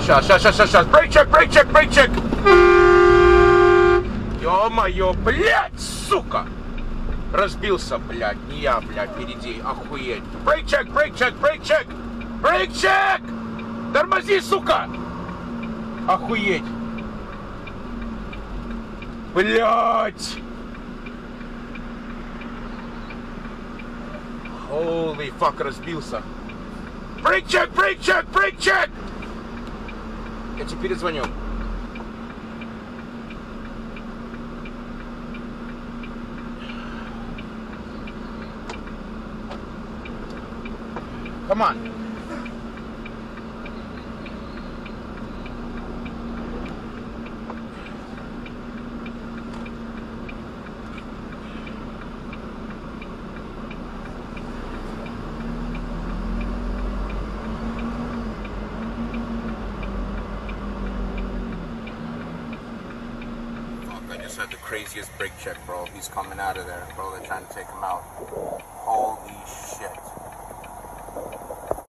Сейчас. Брейк чек. Ё-моё, блядь, сука. Разбился, блядь, не я, блядь, впереди, охуеть. Брейк чек. Тормози, сука. Охуеть. Блядь. Holy fuck, разбился. Брейк чек. Я тебе перезвоню. Come on. I just had the craziest brake check, bro. He's coming out of there, bro. They're trying to take him out. Holy shit.